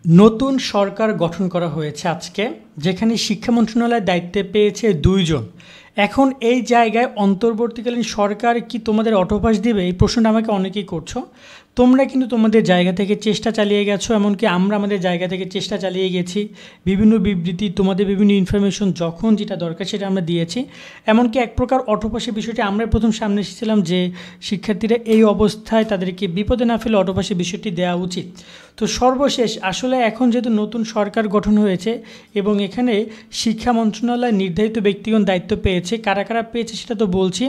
নতুন সরকার গঠন করা হয়েছে আজকে, যেখানে শিক্ষা মন্ত্রণালয়ের দায়িত্বে পেয়েছে ২ জন। এখন এই জায়গায় অন্তর্বর্তীকালীন সরকার কি তোমাদের অটোপাস দিবে, এই প্রশ্নটা আমাকে অনেকেই করছো। তোমরা কিন্তু তোমাদের জায়গা থেকে চেষ্টা চালিয়ে গেছো, এমনকি আমরা আমাদের জায়গা থেকে চেষ্টা চালিয়ে গেছি। বিভিন্ন বিবৃতি, তোমাদের বিভিন্ন ইনফরমেশন যখন যেটা দরকার সেটা আমরা দিয়েছি। এমনকি এক প্রকার অটোপাসের বিষয়টি আমরা প্রথম সামনে এসেছিলাম যে শিক্ষার্থীরা এই অবস্থায় তাদেরকে বিপদে না ফেলে অটোপাসের বিষয়টি দেওয়া উচিত। তো সর্বশেষ আসলে এখন যেহেতু নতুন সরকার গঠন হয়েছে এবং এখানে শিক্ষা মন্ত্রণালয় নির্ধারিত ব্যক্তিগণ দায়িত্ব পেয়েছে, কারা কারা পেয়েছে সেটা তো বলছি।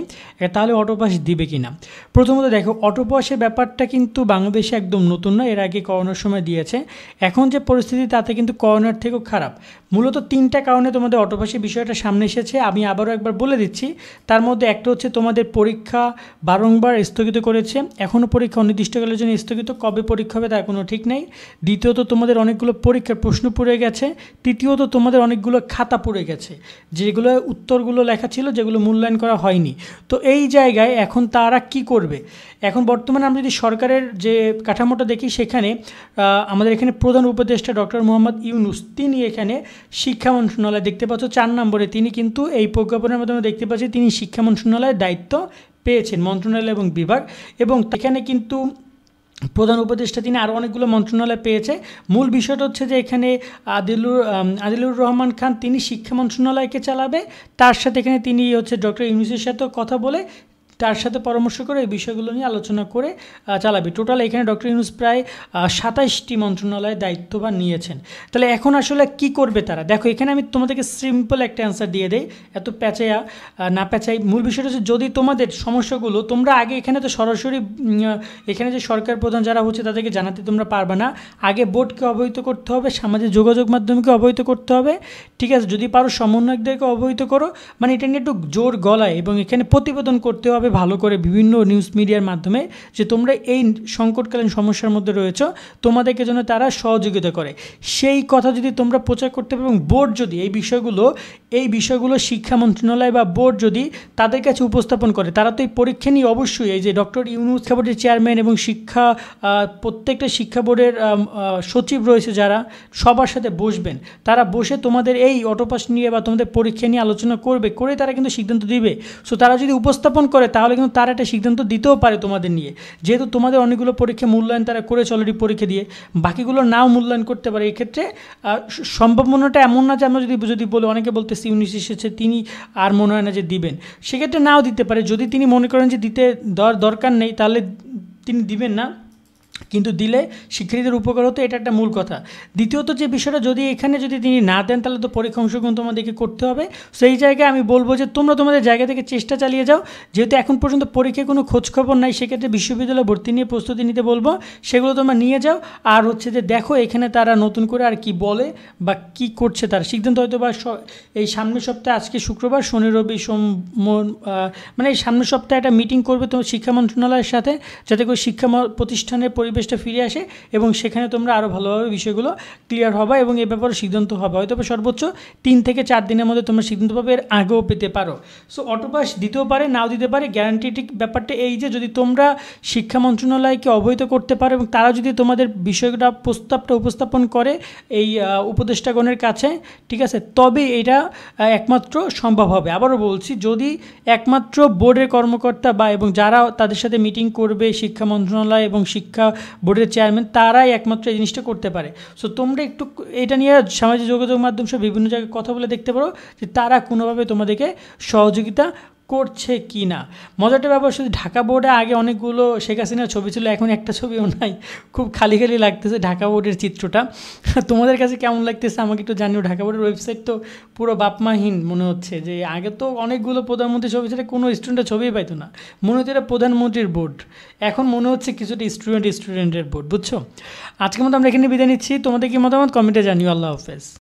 তাহলে অটোপাস দিবে কি না, প্রথমত দেখো অটোপাসের ব্যাপারটা কিন্তু বাংলাদেশে একদম নতুন না, এর আগে করোনার সময় দিয়েছে। এখন যে পরিস্থিতি তাতে কিন্তু করোনার থেকেও খারাপ। মূলত 3টা কারণে তোমাদের অটোপাসের বিষয়টা সামনে এসেছে, আমি আবারও একবার বলে দিচ্ছি। তার মধ্যে একটা হচ্ছে তোমাদের পরীক্ষা বারংবার স্থগিত করেছে, এখনও পরীক্ষা অনির্দিষ্টকালের জন্য স্থগিত, কবে পরীক্ষা হবে তার কোনো ঠিক নেই। দ্বিতীয়ত তোমাদের অনেকগুলো পরীক্ষার প্রশ্ন পড়ে গেছে। তৃতীয়ত তোমাদের অনেকগুলো খাতা পড়ে গেছে, যেগুলো উত্তরগুলো লেখা ছিল, যেগুলো মূল্যায়ন করা হয়নি। তো এই জায়গায় এখন তারা কি করবে? এখন বর্তমানে আমরা যদি সরকারের যে কাঠামোটা দেখি, সেখানে আমাদের এখানে প্রধান উপদেষ্টা ডক্টর মোহাম্মদ ইউনূস, তিনি এখানে শিক্ষা মন্ত্রণালয় দেখতে পাচ্ছ 4 নম্বরে, তিনি কিন্তু এই প্রজ্ঞাপনের মাধ্যমে দেখতে পাচ্ছি তিনি শিক্ষা মন্ত্রণালয়ের দায়িত্ব পেয়েছেন, মন্ত্রণালয় এবং বিভাগ। এবং এখানে কিন্তু প্রধান উপদেষ্টা তিনি আরও অনেকগুলো মন্ত্রণালয় পেয়েছে। মূল বিষয়টা হচ্ছে যে এখানে আদিলুর রহমান খান তিনি শিক্ষা মন্ত্রণালয়কে চালাবে, তার সাথে এখানে তিনি হচ্ছে ডক্টর ইউনূসের সাথেও কথা বলে, তার সাথে পরামর্শ করে এই বিষয়গুলো নিয়ে আলোচনা করে চালাবে। টোটাল এখানে ডক্টর ইউনূস প্রায় 27টি মন্ত্রণালয়ের দায়িত্বভার নিয়েছেন। তাহলে এখন আসলে কি করবে তারা? দেখো এখানে আমি তোমাদেরকে সিম্পল একটা অ্যান্সার দিয়ে দেই, এত প্যাঁচাইয়া না প্যাঁচাই। মূল বিষয়টা হচ্ছে যদি তোমাদের সমস্যাগুলো তোমরা আগে এখানে তো সরাসরি এখানে যে সরকার প্রধান যারা হচ্ছে তাদেরকে জানাতে তোমরা পারবে না, আগে বোর্ডকে অবহিত করতে হবে, সামাজিক যোগাযোগ মাধ্যমকে অবহিত করতে হবে, ঠিক আছে? যদি পারো সমন্বয়কদেরকে অবহিত করো, মানে এটা নিয়ে একটু জোর গলায় এবং এখানে প্রতিবেদন করতে হবে ভালো করে বিভিন্ন নিউজ মিডিয়ার মাধ্যমে যে তোমরা এই সংকটকালীন সমস্যার মধ্যে রয়েছো, তোমাদেরকে যেন তারা সহযোগিতা করে। সেই কথা যদি তোমরা প্রচার করতে পারো এবং বোর্ড যদি এই বিষয়গুলো শিক্ষা মন্ত্রণালয় বা বোর্ড যদি তাদের কাছে উপস্থাপন করে, তারা তো এই পরীক্ষা নিয়ে অবশ্যই এই যে ডক্টর ইউনূস শিক্ষা বোর্ডের চেয়ারম্যান এবং প্রত্যেকটা শিক্ষা বোর্ডের সচিব রয়েছে যারা, সবার সাথে বসবেন, তারা বসে তোমাদের এই অটোপাস নিয়ে বা তোমাদের পরীক্ষা নিয়ে আলোচনা করবে, করে তারা কিন্তু সিদ্ধান্ত দিবে। সো তারা যদি উপস্থাপন করে তাহলে কিন্তু তারা একটা সিদ্ধান্ত দিতেও পারে তোমাদের নিয়ে, যেহেতু তোমাদের অনেকগুলো পরীক্ষা মূল্যায়ন তারা করেছে অলরেডি পরীক্ষা দিয়ে, বাকিগুলো নাও মূল্যায়ন করতে পারে। এক্ষেত্রে সম্ভাবনাটা এমন না যে আমরা যদি বলি, অনেকে বলতেছি ইউনূস এসেছে তিনি আর মনে হয় না যে দিবেন, সেক্ষেত্রে নাও দিতে পারে। যদি তিনি মনে করেন যে দিতে দরকার নেই তাহলে তিনি দিবেন না, কিন্তু দিলে শিক্ষার্থীদের উপকার হতো, এটা একটা মূল কথা। দ্বিতীয়ত যে বিষয়টা, যদি তিনি না দেন তাহলে তো পরীক্ষা অংশগ্রহণ তোমাদেরকে করতে হবে। সেই জায়গায় আমি বলবো যে তোমরা তোমাদের জায়গা থেকে চেষ্টা চালিয়ে যাও, যেহেতু এখন পর্যন্ত পরীক্ষায় কোনো খোঁজখবর নাই, সেক্ষেত্রে বিশ্ববিদ্যালয় ভর্তি নিয়ে প্রস্তুতি নিতে বলবো, সেগুলো তোমরা নিয়ে যাও। আর হচ্ছে যে দেখো এখানে তারা নতুন করে আর কি বলে বা কি করছে, তার সিদ্ধান্ত হয়তো বা এই সামনের সপ্তাহে, আজকে শুক্রবার, শনি রবি মানে এই সামনের সপ্তাহে একটা মিটিং করবে তোমার শিক্ষা মন্ত্রণালয়ের সাথে, যাতে করে শিক্ষা প্রতিষ্ঠানের পরিবেশটা ফিরে আসে এবং সেখানে তোমরা আরও ভালোভাবে বিষয়গুলো ক্লিয়ার হবে এবং এ ব্যাপারে সিদ্ধান্ত হবে। হয়তো সর্বোচ্চ 3 থেকে 4 দিনের মধ্যে তোমরা সিদ্ধান্ত পাবে, এর আগেও পেতে পারো। সো অটোপাস দিতেও পারে, নাও দিতে পারে। গ্যারান্টিটিক ব্যাপারটা এই যে যদি তোমরা শিক্ষা মন্ত্রণালয়কে অবহিত করতে পারো এবং তারা যদি তোমাদের বিষয়টা প্রস্তাবটা উপস্থাপন করে এই উপদেষ্টাগণের কাছে, ঠিক আছে, তবে এটা একমাত্র সম্ভব হবে। আবারও বলছি, যদি একমাত্র বোর্ডের কর্মকর্তা বা এবং যারা তাদের সাথে মিটিং করবে শিক্ষা মন্ত্রণালয় এবং শিক্ষা বোর্ডের চেয়ারম্যান, তারাই একমাত্র এই জিনিসটা করতে পারে। সো তোমরা একটু এটা নিয়ে সামাজিক যোগাযোগ মাধ্যম সব বিভিন্ন জায়গায় কথা বলে দেখতে পারো যে তারা কোনোভাবে তোমাদেরকে সহযোগিতা করছে কি না। মজাটা ব্যাপার শুধু ঢাকা বোর্ডে আগে অনেকগুলো শেখ হাসিনার ছবি ছিল, এখন একটা ছবিও নাই, খুব খালি খালি লাগতেছে ঢাকা বোর্ডের চিত্রটা। তোমাদের কাছে কেমন লাগতেছে আমাকে একটু জানিও। ঢাকা বোর্ডের ওয়েবসাইট তো পুরো বাপমাহীন মনে হচ্ছে, যে আগে তো অনেকগুলো প্রধানমন্ত্রীর ছবি ছিল, কোনো স্টুডেন্টের ছবিই পাইতো না, মনে হতো এটা প্রধানমন্ত্রীর বোর্ড, এখন মনে হচ্ছে কিছুটা স্টুডেন্টের বোর্ড, বুঝছো? আজকের মতো আমরা এখানে বিদায় নিচ্ছি। তোমাদের কি মতামত কমেন্টে জানিও। আল্লাহ হাফেজ।